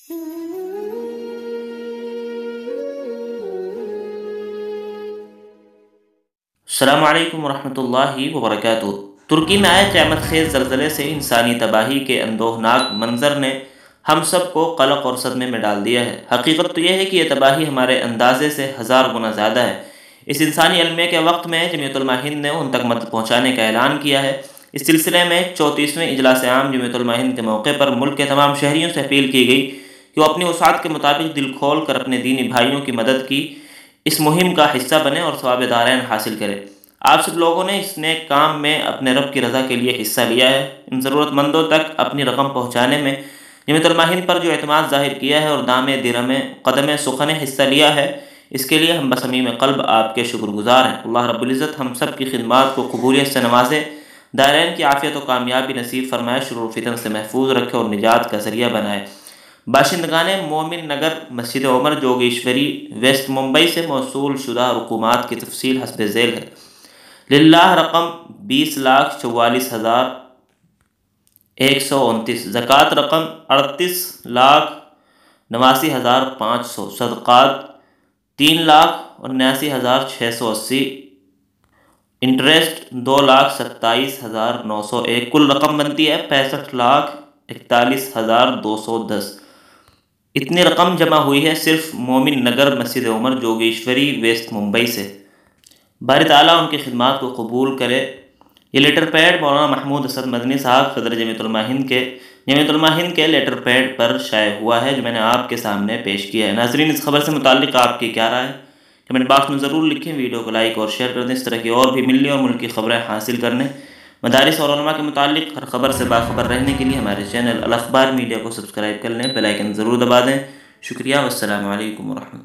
السلام علیکم ورحمۃ اللہ وبرکاتہ۔ ترکی میں آئے قیامت خیز زلزلے سے انسانی تباہی کے اندوہناک منظر نے ہم سب کو قلق اور صدمے میں ڈال دیا ہے۔ حقیقت تو یہ ہے کہ یہ تباہی ہمارے اندازے سے 1000 گنا زیادہ ہے۔ اس انسانی المیہ کے وقت میں جمعیت علماء ہند نے ان تک مدد پہنچانے کا اعلان کیا ہے۔ اس سلسلے میں 34ویں اجلاس عام جمعیت علماء ہند کے موقع پر ملک کے تمام شہریوں سے اپیل کی گئی کہ وہ اپنی وسعت کے مطابق دل کھول کر اپنے دینی بھائیوں کی مدد کی اس مہم کا حصہ بنے اور ثواب دارین حاصل کرے۔ آپ سب لوگوں نے اس نیک کام میں اپنے رب کی رضا کے لیے حصہ لیا ہے۔ ان ضرورت مندوں تک اپنی رقم پہنچانے میں جمعیت علماء ہند پر جو اعتماد ظاہر کیا ہے اور دامِ درم قدم سخن حصہ لیا ہے، اس کے لیے ہم بصمیم قلب آپ کے شکر گزار ہیں۔ اللہ رب العزت ہم سب کی خدمات کو قبولیت سے نوازے، دارین کی عافیت و کامیابی نصیب فرمائے، شرور و فتن سے محفوظ رکھے اور نجات کا ذریعہ بنائے۔ باشندگان مومن نگر مسجد عمر جوگیشوری ویسٹ ممبئی سے موصول شدہ رقومات کی تفصیل حسب ذیل ہے۔ للہ رقم 20,44,129، زکوٰۃ رقم 38,89,500، صدقات 3,79,680، انٹریسٹ 2,27,901، کل رقم بنتی ہے 65,41,210۔ اتنی رقم جمع ہوئی ہے صرف مومن نگر مسجد عمر جوگیشوری ویسٹ ممبئی سے۔ باری تعالیٰ ان کی خدمات کو قبول کرے۔ یہ لیٹر پیڈ مولانا محمود اسد مدنی صاحب صدر جمعیت علماء ہند کے لیٹر پیڈ پر شائع ہوا ہے، جو میں نے آپ کے سامنے پیش کیا ہے۔ ناظرین، اس خبر سے متعلق آپ کی کیا رائے ہے؟ کمنٹ باکس میں ضرور لکھیں، ویڈیو کو لائک اور شیئر کر دیں۔ اس طرح کی اور بھی ملی اور ملکی خبریں حاصل کرنے، مدارس اور علماء کے متعلق ہر خبر سے باخبر رہنے کے لیے ہمارے چینل الاخبار میڈیا کو سبسکرائب کر لیں، بیل آئیکن ضرور دبا دیں۔ شکریہ، والسلام علیکم ورحمۃ اللہ۔